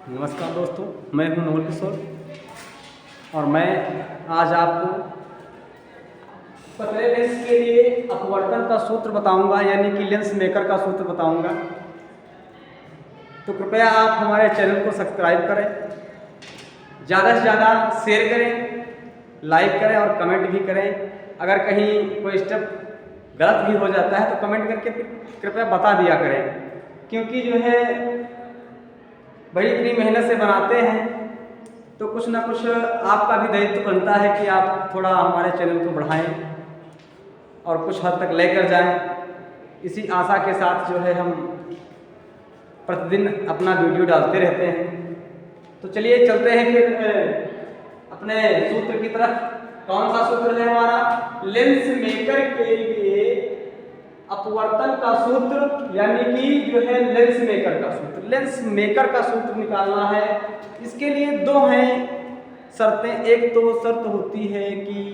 नमस्कार दोस्तों, मैं हूं नवल किशोर और मैं आज आपको पतले लेंस के लिए अपवर्तन का सूत्र बताऊंगा, यानी कि लेंस मेकर का सूत्र बताऊंगा। तो कृपया आप हमारे चैनल को सब्सक्राइब करें, ज़्यादा से ज़्यादा शेयर करें, लाइक करें और कमेंट भी करें। अगर कहीं कोई स्टेप गलत भी हो जाता है तो कमेंट करके कृपया बता दिया करें, क्योंकि जो है भाई इतनी मेहनत से बनाते हैं तो कुछ ना कुछ आपका भी दायित्व बनता है कि आप थोड़ा हमारे चैनल को बढ़ाएं और कुछ हद तक लेकर जाएं। इसी आशा के साथ जो है हम प्रतिदिन अपना वीडियो डालते रहते हैं। तो चलिए चलते हैं फिर अपने सूत्र की तरफ। कौन सा सूत्र है हमारा? लेंस मेकर के लिए अपवर्तन का सूत्र, यानी कि जो है लेंस मेकर का सूत्र। लेंस मेकर का सूत्र निकालना है। इसके लिए दो हैं शर्तें। एक तो शर्त होती है कि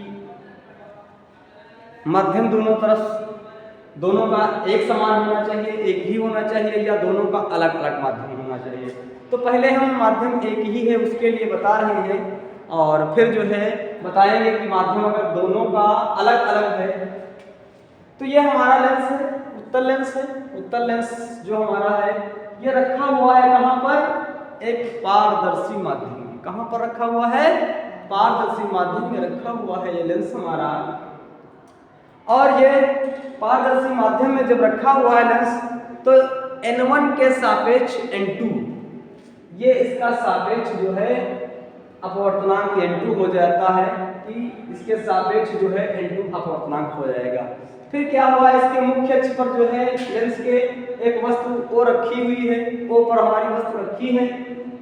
माध्यम दोनों तरफ दोनों का एक समान होना चाहिए, एक ही होना चाहिए, या दोनों का अलग अलग माध्यम होना चाहिए। तो पहले हम माध्यम एक ही है उसके लिए बता रहे हैं और फिर जो है बताएंगे कि माध्यम अगर दोनों का अलग अलग है तो ये हमारा लेंस है, उत्तल लेंस है। उत्तल लेंस जो हमारा है ये रखा हुआ है कहाँ पर? एक पारदर्शी माध्यम में। कहाँ पर रखा हुआ है? पारदर्शी माध्यम में रखा हुआ है ये लेंस हमारा। और ये पारदर्शी माध्यम में जब रखा हुआ है लेंस तो N1 के सापेक्ष N2, ये इसका सापेक्ष जो है अपवर्तनांक N2 हो जाता है कि इसके सापेक्ष जो है N2 अपवर्तनांक हो जाएगा। फिर क्या हुआ? इसके मुख्य अक्ष पर जो है लेंस के एक वस्तु O रखी हुई है, O पर हमारी वस्तु रखी है,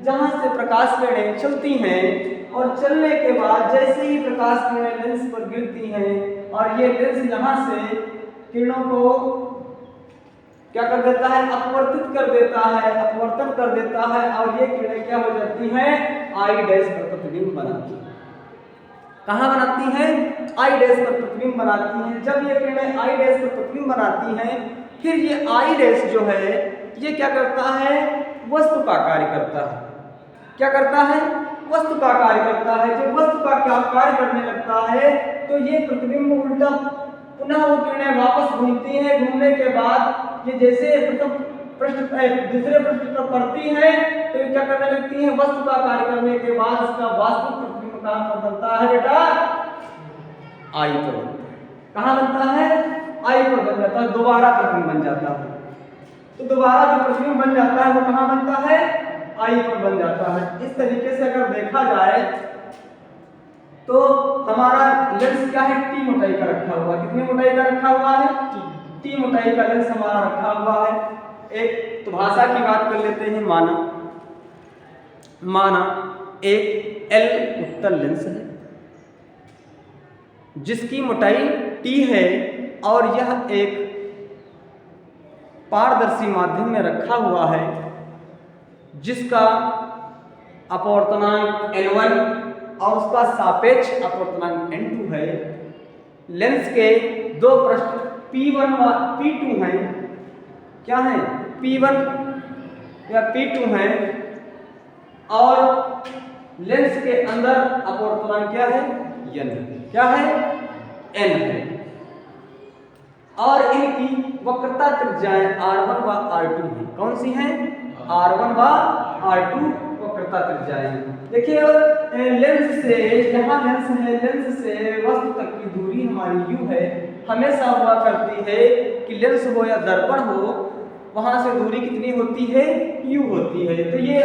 जहां से प्रकाश किरणें चलती हैं और चलने के बाद जैसे ही प्रकाश किरणें लेंस पर गिरती हैं और ये लेंस यहाँ से किरणों को क्या कर देता है? अपवर्तित कर देता है, अपवर्तन कर देता है और ये किरणें क्या हो जाती हैं? आई डैश पर प्रतिबिंब बनाती हैं। कहाँ बनाती हैं? आई डैश पर प्रतिबिंब बनाती हैं। जब ये किरणें आई डैश पर प्रतिबिंब बनाती हैं फिर ये आई डैश जो है ये क्या करता है? वस्तु का कार्य करता है। क्या करता है? वस्तु का कार्य करता है। जब वस्तु का क्या कार्य करने लगता है तो ये प्रतिबिंब उल्टा पुनः वो किरणें वापस घूमती हैं। घूमने के बाद ये जैसे प्रथम पृष्ठ दूसरे पृष्ठ पर पड़ती है तो ये क्या करने लगती है? वस्तु का कार्य करने के बाद इसका वास्तविक प्रतिबिंब कहाँ पर बनता है बेटा? आई पर बनता है। कहाँ बनता है? आई पर बन जाता है। दोबारा प्रतिबिंब बन जाता है। तो दोबारा जो प्रतिबिंब बन जाता है वो कहाँ बनता है? आई पर बन जाता है। इस तरीके से अगर देखा जाए तो हमारा लेंस क्या है? टी मोटाई का रखा हुआ है। कितनी मोटाई का रखा हुआ है? टी मोटाई का लेंस हमारा रखा हुआ है। एक तो भाषा की बात कर लेते हैं। माना एक एल उत्तल लेंस है जिसकी मोटाई टी है और यह एक पारदर्शी माध्यम में रखा हुआ है जिसका अपवर्तनांक N1 और उसका सापेक्ष अपवर्तनांक N2 है। लेंस के दो पृष्ठ P1 व P2 हैं। क्या है? P1 या P2 हैं और लेंस के अंदर अपवर्तनांक क्या है? N है। क्या है? N है। और इनकी वक्रता त्रिज्याएं R1 व R2 हैं। कौन सी हैं? R1 व R2 वक्रता त्रिज्याएं। देखिए लेंस से जहां लेंस है, लेंस से वस्तु तक की दूरी हमारी u है। हमेशा हुआ करती है कि लेंस हो या दर्पण हो वहां से दूरी कितनी होती है? u होती है। तो ये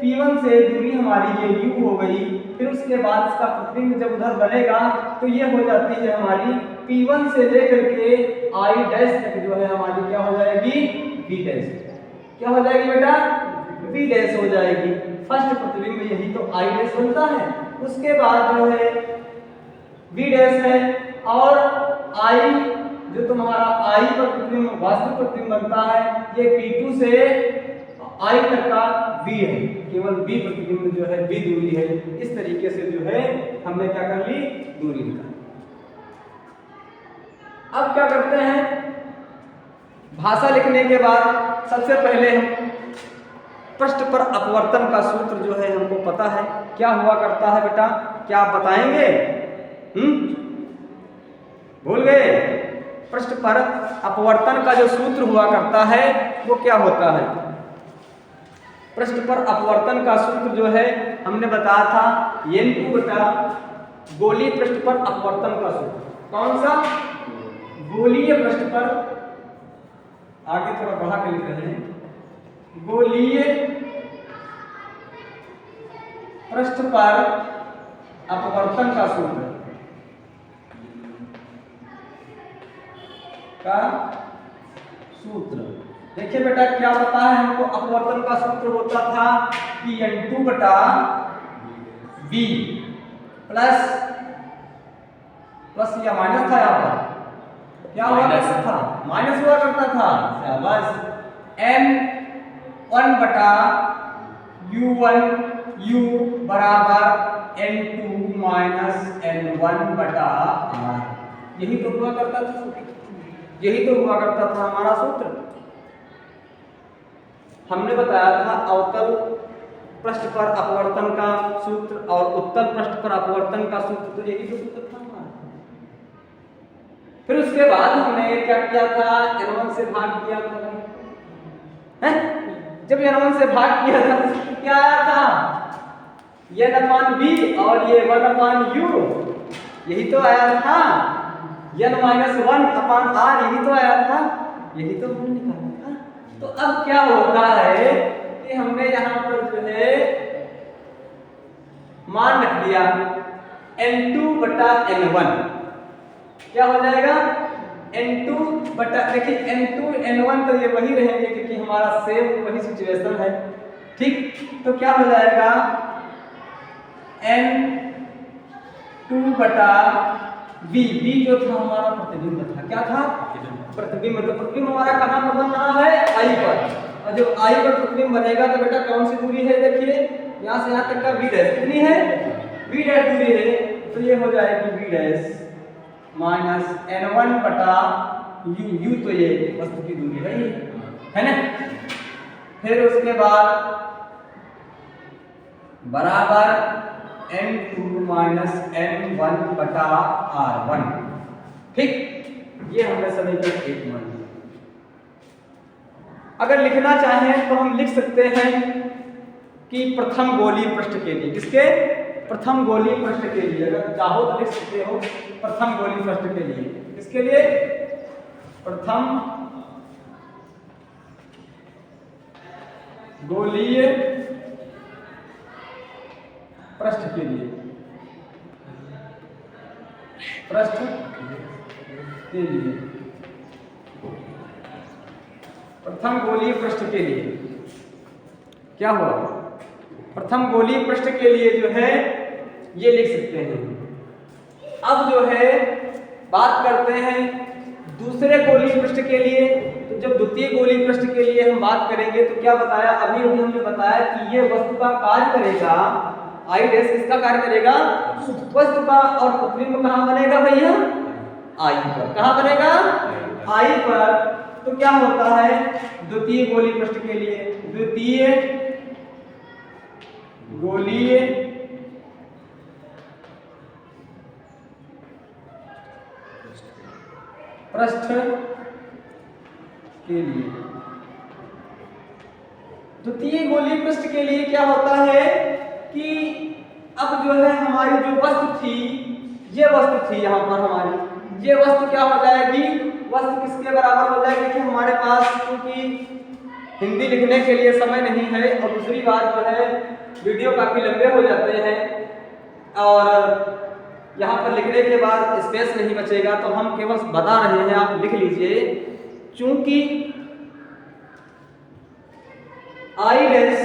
P1 से दूरी हमारी ये u हो गई। फिर उसके बाद इसका प्रतिबिंब जब उधर बनेगा तो ये हो जाती है हमारी P1 से लेकर के I डैश तक जो है हमारी क्या हो जाएगी? V dash. क्या हो जाएगी बेटा? V डैश हो जाएगी। फर्स्ट प्रतिबिंब यही तो I डैश बनता है। उसके बाद जो है V डैश है और I जो तुम्हारा I पर प्रतिबिंब वास्तविक प्रतिबिंब बनता है ये P2 से I तक का V है। केवल V प्रतिबिंब जो है V दूरी है। इस तरीके से जो है हमने क्या कर ली? दूरी निकाली। अब क्या करते हैं? भाषा लिखने के बाद सबसे पहले हम पृष्ठ पर अपवर्तन का सूत्र जो है हमको पता है, क्या हुआ करता है बेटा, क्या आप बताएंगे? भूल गए? पृष्ठ पर अपवर्तन का जो सूत्र हुआ करता है वो क्या होता है? पृष्ठ पर अपवर्तन का सूत्र जो है हमने बताया था n2 बटा गोलीय पृष्ठ पर अपवर्तन का सूत्र। कौन सा? गोलीय पृष्ठ पर, आगे थोड़ा बढ़ा के लिख रहे हैं, गोलीय पृष्ठ पर अपवर्तन का सूत्र देखिए बेटा क्या होता है हमको, अपवर्तन का सूत्र होता था कि n2 बटा b प्लस या माइनस था, यहाँ पर क्या हुआ करता था? माइनस हुआ करता था। शाबाश। n1 बटा u1 u बराबर n2 माइनस n1 बटा r। यही तो हुआ करता था, यही तो हुआ करता था हमारा सूत्र। हमने बताया था अवतल पृष्ठ पर अपवर्तन का सूत्र और उत्तल पृष्ठ पर अपवर्तन का सूत्र, तो यही तो सूत्र था हमारा। फिर उसके बाद हमने क्या किया था? n1 से भाग किया था, हैं? जब n1 से भाग किया था तो क्या आया था? n/b और ये 1/u, यही तो आया था। n-1/r, यही तो आया था, यही तो हमने निकाला था। तो अब क्या होता है कि हमने यहाँ पर जो है मान रख दिया n2 बटा n1, क्या हो जाएगा? n2 बटा, देखिए n2 n1 तो ये वही रहेंगे क्योंकि हमारा सेम वही सिचुएशन है, ठीक। तो क्या हो जाएगा? n2 बटा b जो था हमारा प्रतिबिंब था, क्या था? प्रतिबिंब। तो प्रतिबिंब हमारा कहाँ पर बन रहा है? I पर। और जब I पर प्रतिबिंब बनेगा तो बेटा कौन सी दूरी है? देखिए यहाँ से यहाँ तक का b डैश कितनी है? b डैश दूरी है, तो ये हो जाएगी b डैश माइनस n1 बटा u तो ये वस्तु की दूरी है ना। फिर उसके बाद बराबर n2 माइनस n1 बटा r1, ठीक। ये हमने समीकरण 1 मान लिया। अगर लिखना चाहें तो हम लिख सकते हैं कि प्रथम गोलीय पृष्ठ के लिए, किसके? प्रथम गोलीय पृष्ठ के लिए। अगर चाहो तो लिख सकते हो प्रथम गोलीय पृष्ठ के लिए। किसके लिए? प्रथम गोलीय पृष्ठ के लिए, पृष्ठ के लिए, प्रथम गोलीय पृष्ठ के लिए क्या हुआ? प्रथम गोलीय पृष्ठ के लिए जो है ये लिख सकते हैं। अब जो है बात करते हैं दूसरे गोलीय पृष्ठ के लिए। तो जब द्वितीय गोलीय पृष्ठ के लिए हम बात करेंगे तो क्या बताया? अभी हमने बताया कि ये वस्तु का कार्य करेगा, आई डैश किसका कार्य करेगा? वस्तु का। और प्रतिबिंब कहाँ बनेगा भैया? आई पर। कहाँ बनेगा? आई पर। तो क्या होता है द्वितीय गोलीय पृष्ठ के लिए? द्वितीय गोलीय पृष्ठ के लिए, द्वितीय गोलीय पृष्ठ के लिए क्या होता है कि अब जो है हमारी जो वस्तु थी, ये वस्तु थी यहाँ पर हमारी, ये वस्तु क्या हो जाएगी? वस्तु किसके बराबर हो जाएगी कि हमारे पास क्योंकि हिंदी लिखने के लिए समय नहीं है और दूसरी बात जो है वीडियो काफ़ी लंबे हो जाते हैं और यहाँ पर लिखने के बाद स्पेस नहीं बचेगा, तो हम केवल बता रहे हैं, आप लिख लीजिए। चूंकि आई डैश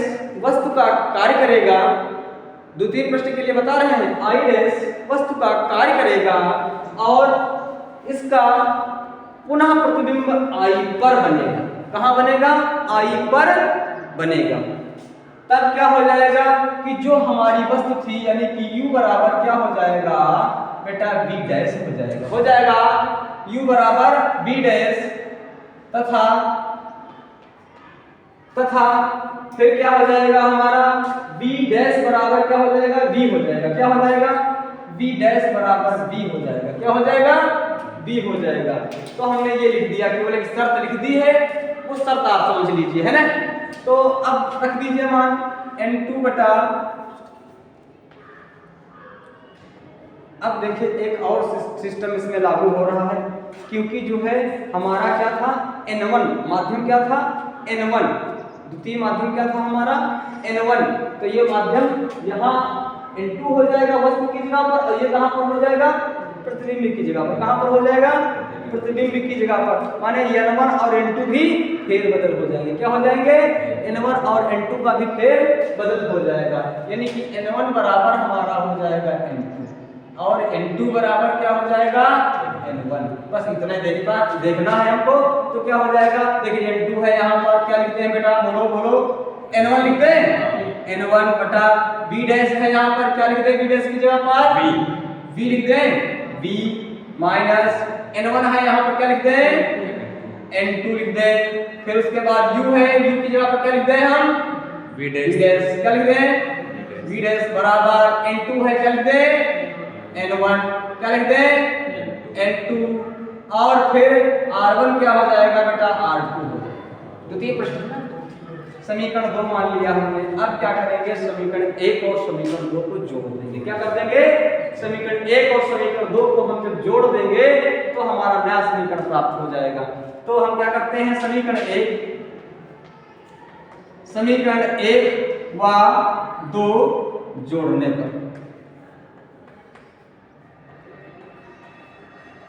वस्तु का कार्य करेगा, द्वितीय पृष्ठ के लिए बता रहे हैं, आई डैश वस्तु का कार्य करेगा और इसका पुनः प्रतिबिंब आई पर बनेगा। कहाँ बनेगा? आई पर बनेगा। तब क्या हो जाएगा कि जो हमारी वस्तु थी यानी कि u बराबर क्या हो जाएगा बेटा? b डैश हो जाएगा। हो जाएगा u बराबर b डैश तथा फिर क्या हो जाएगा हमारा b डैश बराबर क्या हो जाएगा b हो जाएगा, क्या हो जाएगा b डैश बराबर b हो जाएगा, क्या हो जाएगा b हो जाएगा। तो हमने ये लिख दिया, केवल एक शर्त लिख दी है, उस शर्त आप समझ लीजिए, है ना। तो अब रख दीजिए मान n2 बटा, अब देखिए एक और सिस्टम इसमें लागू हो रहा है, क्योंकि जो है हमारा क्या था n1 माध्यम, क्या था n1, द्वितीय माध्यम क्या था हमारा n1, तो ये माध्यम यहाँ n2 हो जाएगा वस्तु की जगह पर, और ये कहाँ पर हो जाएगा प्रतिबिंब की जगह पर, कहाँ पर हो जाएगा प्रतिबिंब की जगह पर, माने n1 और n2 भी फेर बदल हो जाएंगे, क्या हो जाएंगे n1 और n2 का भी फेर बदल हो जाएगा, यानी कि n1 बराबर हमारा हो जाएगा n2 और n2 बराबर क्या हो जाएगा n1, बस इतना देखना है हमको। तो क्या हो जाएगा, देखिए n2 है यहाँ पर, क्या लिखते हैं बेटा, बोलो बोलो, n1 लिखते हैं, n1 बटा b डैश है यहाँ पर, क्या लिखते हैं b डैश की जगह पर v लिखते हैं, b माइनस n1 है यहाँ पर, क्या लिखते हैं n2 लिखते हैं, फिर उसके बाद u है, u की जगह पर क्या लिखते हैं हम v डैश, क्या लिखते हैं v डैश बराबर n2 है, क्या लिखते हैं n1, क्या लिखते हैं n2, और फिर r1 क्या हो जाएगा बेटा r2। द्वितीय प्रश्न समीकरण 2 मान लिया हमने, अब क्या करेंगे समीकरण 1 और समीकरण 2 को जोड़ देंगे, क्या कर देंगे समीकरण 1 और समीकरण 2 को हम जब जोड़ देंगे तो हमारा नया समीकरण प्राप्त हो जाएगा। तो हम क्या करते हैं समीकरण 1 व 2 जोड़ने पर,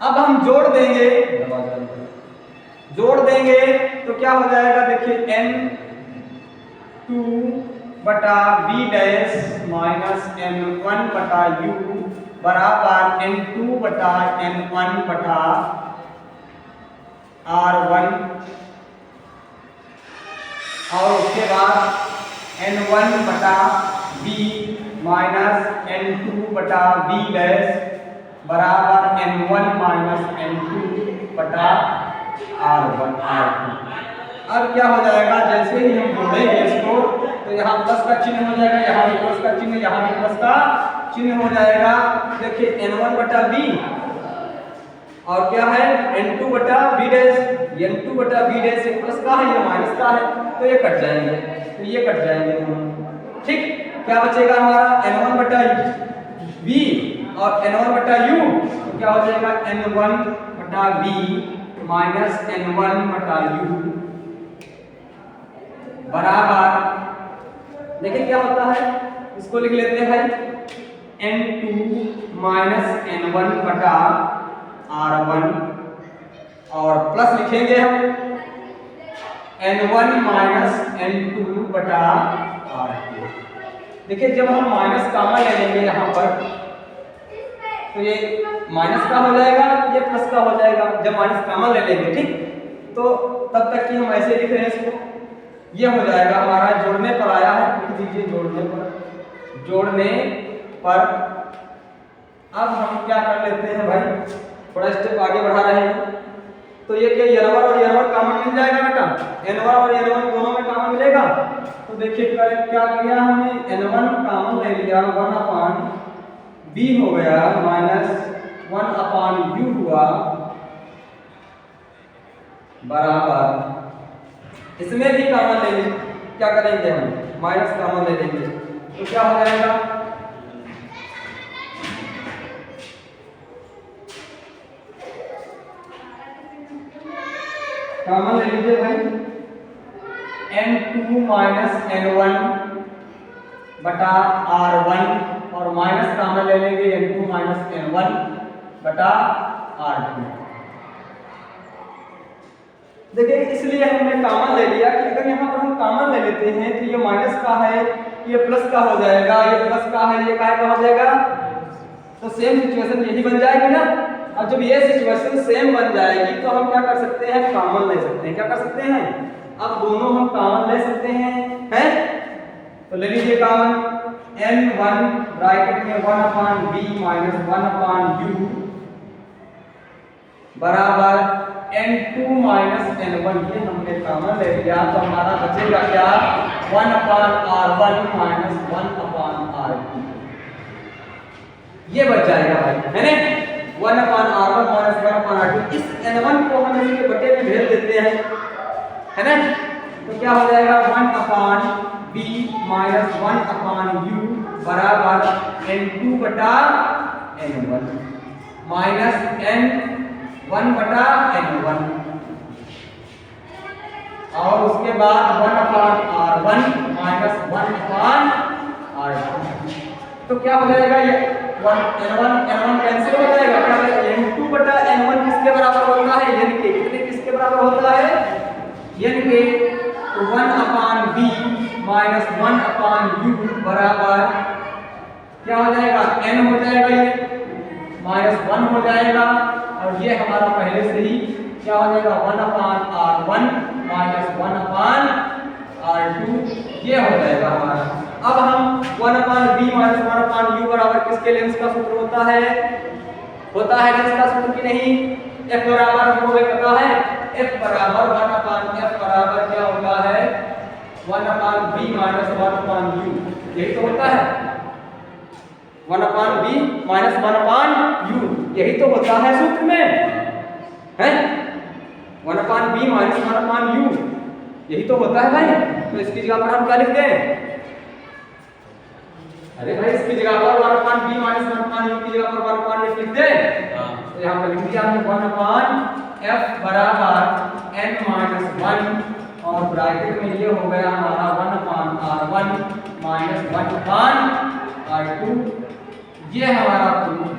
अब हम जोड़ देंगे तो क्या हो जाएगा, देखिए n2 बटा b डैश माइनस n1 बटा u बराबर n2 बटा n1 बटा r1, और उसके बाद n1 बटा b माइनस n2 बटा b डैश बराबर n1 माइनस n2 बटा r1 r2। अब क्या हो जाएगा, जैसे ही हम जोड़ेंगे इसको तो यहाँ प्लस का चिन्ह हो जाएगा, यहाँ भी प्लस का चिन्ह, यहाँ भी प्लस का चिन्ह हो जाएगा। देखिए n1 बटा b और क्या है n2 बटा b डैश, n2 बटा b डैश एक प्लस का है, ये माइनस का है, तो ये कट जाएंगे, तो ये कट जाएंगे दोनों, ठीक। क्या बचेगा हमारा n1 बटा b और n1 बटा u, तो क्या हो जाएगा n1 बटा b माइनस n1 बटा u बराबर, देखिए क्या होता है, इसको लिख लेते हैं n2 माइनस n1 बटा r1, और प्लस लिखेंगे हम n1 माइनस n2 बटा r2। देखिए जब हम माइनस कॉमन ले लेंगे यहाँ पर तो ये माइनस का हो जाएगा, ये प्लस का हो जाएगा, जब माइनस कॉमन ले लेंगे, ठीक। तो तब तक कि हम ऐसे लिख रहे हैं इसको, ये हो जाएगा हमारा, जोड़ने पर आया है, लिख दीजिए जोड़ने पर। अब हम क्या कर लेते हैं भाई, थोड़ा स्टेप आगे बढ़ा रहे हैं, तो ये क्या n1 और n1 कॉमन मिल जाएगा बेटा, n1 और n1 दोनों में कॉमन मिलेगा। तो देखिए क्या किया हमने, n1 कॉमन ले लिया, 1 अपान b हो गया माइनस 1 अपान u हुआ बराबर, इसमें भी कॉमन ले लेंगे, क्या करेंगे हम माइनस कॉमन ले लेंगे, तो क्या हो जाएगा कॉमन ले लीजिए भाई, n2 माइनस n1 बटा r1, और माइनस कॉमन ले लेंगे n2 माइनस n1 बटा r2। देखिए इसलिए हमने कॉमन ले लिया कि अगर यहाँ पर हम कॉमन ले लेते हैं तो ये माइनस का है, ये प्लस का हो जाएगा, ये प्लस का है, ये का हो जाएगा, तो सेम सिचुएशन यही बन जाएगी ना। अब जब ये सिचुएशन सेम बन जाएगी तो हम क्या कर सकते हैं, कॉमन ले सकते हैं, क्या कर सकते हैं, अब दोनों हम कॉमन ले सकते हैं, तो ले लीजिए कॉमन, n1 ब्रैकेट में 1 अपान b माइनस 1 अपान u बराबर n2 माइनस n1, ये हमने कॉमन ले लिया, तो हमारा बचेगा क्या 1/r1 माइनस 1/r2 ये बच जाएगा भाई, है ना। 1/r1 माइनस 1/r2, इस n1 को हम इसके बटे में भेज देते हैं, है ना। तो क्या हो जाएगा 1/b माइनस 1/u बराबर n2/n1 माइनस n1/n1 और उसके बाद 1/r1 माइनस 1/r2। तो क्या हो जाएगा ये n1 कैंसिल हो जाएगा, क्या n2/n1 किसके बराबर होता है, n के कितने किसके बराबर होता है, n के। तो 1/b माइनस 1/u बराबर क्या हो जाएगा n हो जाएगा, ये माइनस 1 हो जाएगा और ये हमारा पहले से ही क्या हो जाएगा 1/r1 माइनस 1/r2 ये हो जाएगा हमारा। अब हम 1/b माइनस 1/u बराबर किसके लेंस का सूत्र होता है लेंस का सूत्र की नहीं, f बराबर हमको पता है, f बराबर 1/f बराबर क्या होता है 1/b माइनस 1/u, यही तो होता है 1/b माइनस 1/u, यही तो होता है सूत्र में, है 1/b माइनस 1/u यही तो होता है भाई। तो इसकी जगह पर हम क्या लिख दें, अरे भाई इसकी जगह पर 1/b माइनस 1/u की जगह पर 1/f लिख दें। तो यहाँ पर लिख दिया हमने 1/f बराबर n माइनस 1 और ब्रैकेट में ये हो गया हमारा 1/r1 माइनस 1/r2, ये हमारा प्रूफ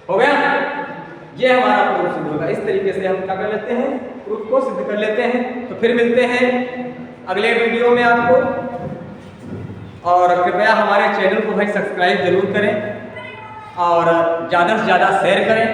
हो गया, ये हमारा प्रूफ सिद्ध होगा। इस तरीके से हम क्या कर लेते हैं, प्रूफ को सिद्ध कर लेते हैं। तो फिर मिलते हैं अगले वीडियो में आपको, और कृपया हमारे चैनल को भाई सब्सक्राइब जरूर करें और ज़्यादा से ज़्यादा शेयर करें।